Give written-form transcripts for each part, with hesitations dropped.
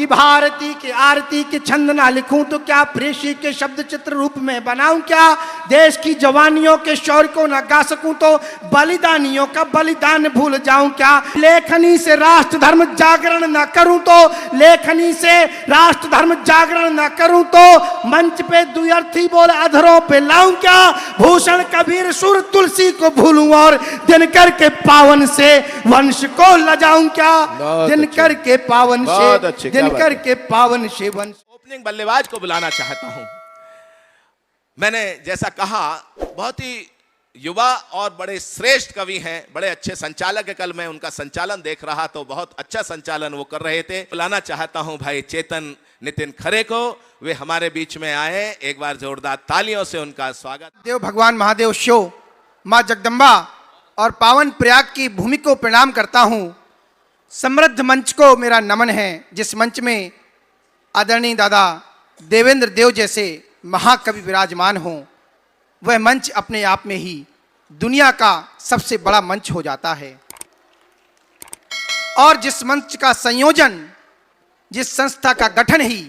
कि भारती के आरती के छंद ना लिखूं तो क्या, प्रेषी के शब्द चित्र रूप में बनाऊं क्या, देश की जवानियों के शौर्य को न गा सकूं तो बलिदानियों का बलिदान भूल जाऊं क्या, लेखनी से राष्ट्र धर्म जागरण न करूं तो, लेखनी से राष्ट्र धर्म जागरण न करूं तो मंच पे द्व्यर्थी बोल अधरों पे लाऊं क्या, भूषण कबीर सुर तुलसी को भूलूं और दिनकर के पावन से वंश को लजाऊं क्या, दिनकर के पावन से, दिनकर के पावन से वंश। ओपनिंग बल्लेबाज को बुलाना चाहता हूं। मैंने जैसा कहा बहुत ही युवा और बड़े श्रेष्ठ कवि हैं, बड़े अच्छे संचालक है। कल मैं उनका संचालन देख रहा तो बहुत अच्छा संचालन वो कर रहे थे। बुलाना चाहता हूं भाई चेतन नितिन खरे को, वे हमारे बीच में आए। एक बार जोरदार तालियों से उनका स्वागत। देव भगवान महादेव शो, माँ जगदम्बा और पावन प्रयाग की भूमि को प्रणाम करता हूं। समृद्ध मंच को मेरा नमन है, जिस मंच में आदरणीय दादा देवेंद्र देव जैसे महाकवि विराजमान हों। वह मंच अपने आप में ही दुनिया का सबसे बड़ा मंच हो जाता है। और जिस मंच का संयोजन, जिस संस्था का गठन ही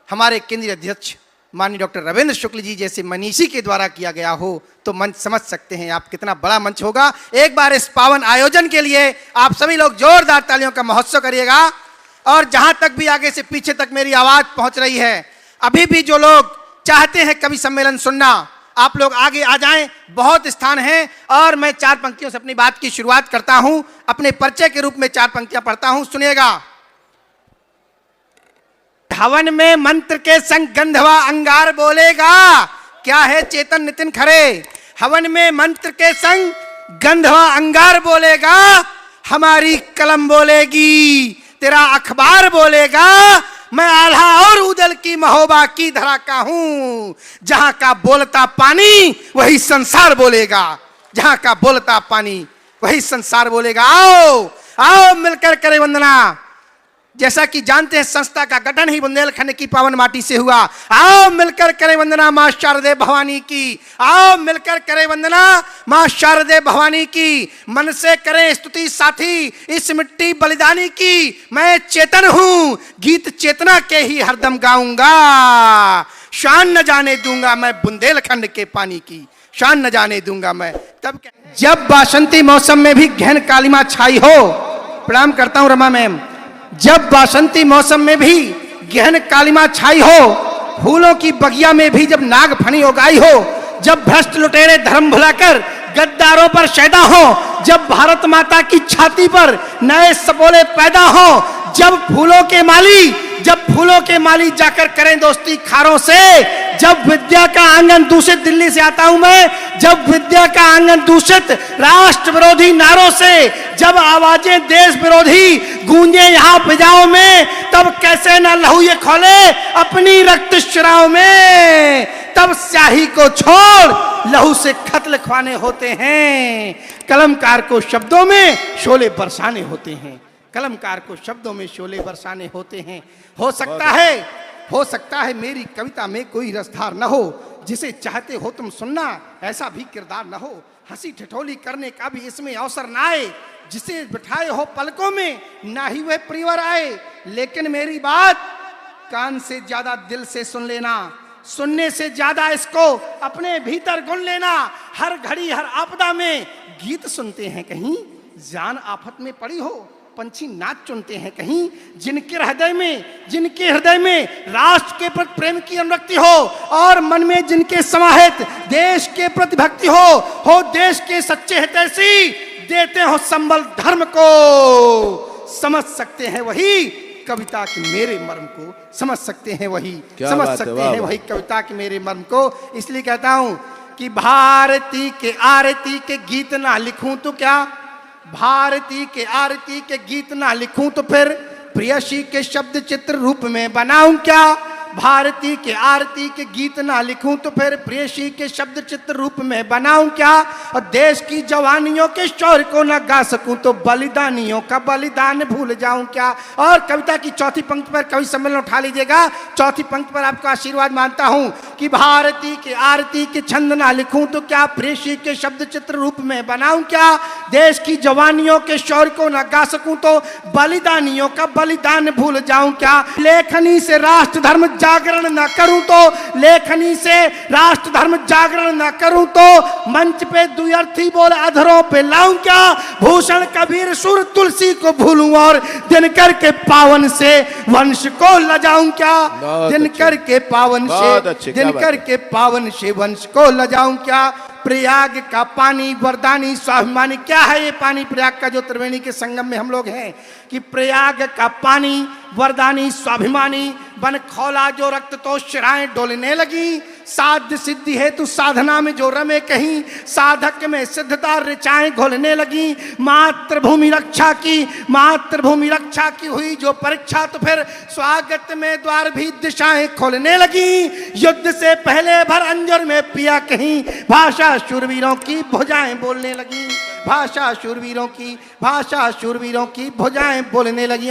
हमारे केंद्रीय अध्यक्ष माननीय डॉक्टर रविंद्र शुक्ल जी जैसे मनीषी के द्वारा किया गया हो, तो मंच समझ सकते हैं आप कितना बड़ा मंच होगा। एक बार इस पावन आयोजन के लिए आप सभी लोग जोरदार तालियों का महोत्सव करिएगा। और जहां तक भी आगे से पीछे तक मेरी आवाज पहुंच रही है, अभी भी जो लोग चाहते हैं कवि सम्मेलन सुनना, आप लोग आगे आ जाएं, बहुत स्थान है। और मैं 4 पंक्तियों से अपनी बात की शुरुआत करता हूं, अपने परिचय के रूप में 4 पंक्तियां पढ़ता हूं, सुनिएगा। हवन में मंत्र के संग गंधवा अंगार बोलेगा। क्या है चेतन नितिन खरे? हवन में मंत्र के संग गंधवा अंगार बोलेगा, हमारी कलम बोलेगी, तेरा अखबार बोलेगा। मैं आल्हा और उदल की महोबा की धरा का हूं, जहां का बोलता पानी वही संसार बोलेगा, जहां का बोलता पानी वही संसार बोलेगा। आओ आओ मिलकर करें वंदना। जैसा कि जानते हैं संस्था का गठन ही बुंदेलखंड की पावन माटी से हुआ। आओ मिलकर करें वंदना मां शारदे भवानी की, आओ मिलकर करें वंदना मां शारदे भवानी की। मन से करें स्तुति साथी इस मिट्टी बलिदानी की। मैं चेतन हूं, गीत चेतना के ही हरदम गाऊंगा। शान न जाने दूंगा मैं बुंदेलखंड के पानी की, शान न जाने दूंगा मैं। तब जब बासंती मौसम में भी गहन कालिमा छाई हो, प्रणाम करता हूं रमा मैम। जब बासंती मौसम में भी गहन कालिमा छाई हो, फूलों की बगिया में भी जब नाग फनी उगाई हो, जब भ्रष्ट लुटेरे धर्म भुलाकर गद्दारों पर शैदा हो, जब भारत माता की छाती पर नए सपोले पैदा हो, जब फूलों के माली जाकर करें दोस्ती खारों से, जब विद्या का आंगन दूषित, दिल्ली से आता हूं मैं, जब विद्या का आंगन दूषित राष्ट्र विरोधी नारों से, जब आवाजें देश विरोधी गूंजे यहाँ फिजाओं में, तब कैसे न लहू ये खोले अपनी रक्त श्राव में। तब स्याही को छोड़ लहू से खत लिखवाने होते हैं, कलमकार को शब्दों में शोले बरसाने होते हैं, कलमकार को शब्दों में शोले बरसाने होते हैं। हो सकता है मेरी कविता में कोई रसधार न हो, जिसे चाहते हो तुम सुनना ऐसा भी किरदार न हो, हंसी ठिठोली करने का भी इसमें अवसर न आए, जिसे बिठाए हो पलकों में ना ही वह परिवार आए। लेकिन मेरी बात कान से ज्यादा दिल से सुन लेना, सुनने से ज्यादा इसको अपने भीतर गुन लेना। हर घड़ी हर आपदा में गीत सुनते हैं कहीं, जान आफत में पड़ी हो पंछी नाच चुनते हैं कहीं। जिनके हृदय में राष्ट्र के प्रति प्रेम की अनुरक्ति हो और मन में जिनके समाहित देश के प्रति भक्ति हो देश के सच्चे हितैषी, देते हो संबल धर्म को, समझ सकते हैं वही कविता के मेरे मर्म को, समझ सकते हैं वही कविता के मेरे मर्म को। इसलिए कहता हूं कि भारती के आरती के गीत ना लिखूं तो क्या, भारती के आरती के गीत ना लिखूं तो फिर प्रेयसी के शब्द चित्र रूप में बनाऊं क्या, भारती के आरती के गीत ना लिखूं तो फिर प्रेयसी के शब्द चित्र रूप में बनाऊं क्या? और देश की जवानियों के शौर्य को ना गा सकूं तो बलिदानियों का बलिदान भूल जाऊं क्या? और कविता की चौथी पंक्ति पर कवि सम्मेलन उठा लीजिएगा। चौथी पंक्ति पर आपका आशीर्वाद मानता हूं कि भारती के आरती के छंद ना लिखूं तो क्या प्रेयसी के शब्द चित्र रूप में बनाऊं क्या? देश की जवानियों के शौर्य को ना गा सकूं तो बलिदानियों का बलिदान भूल जाऊं क्या? लेखनी से राष्ट्र धर्म जागरण ना करूं तो, लेखनी से राष्ट्र धर्म जागरण ना करूं तो मंच पे दुअर्थी बोल अधरों पे लाऊं क्या? भूषण कबीर सुर तुलसी को भूलूं और दिनकर के पावन से वंश को लजाऊं क्या? दिनकर के पावन से, दिनकर के पावन से वंश को लजाऊं क्या? प्रयाग का पानी वरदानी स्वाभिमानी, क्या है ये पानी प्रयाग का जो त्रिवेणी के संगम में हम लोग हैं? कि प्रयाग का पानी वरदानी स्वाभिमानी, बन खौला जो रक्त तो शिराएं डोलने लगी, साध्य सिद्धि हेतु साधना में जो रमे कहीं, साधक में सिद्धता ऋचाएं घोलने लगी, मातृभूमि रक्षा की, मातृभूमि रक्षा की हुई जो परीक्षा तो फिर स्वागत में द्वार भी दिशाएं खोलने लगी, युद्ध से पहले भर अंजर में पिया कहीं, भाषा शूरवीरों की भुजाएं बोलने लगी, भाषा शूरवीरों की, भाषा शूरवीरों की भुजाएं बोलने लगी।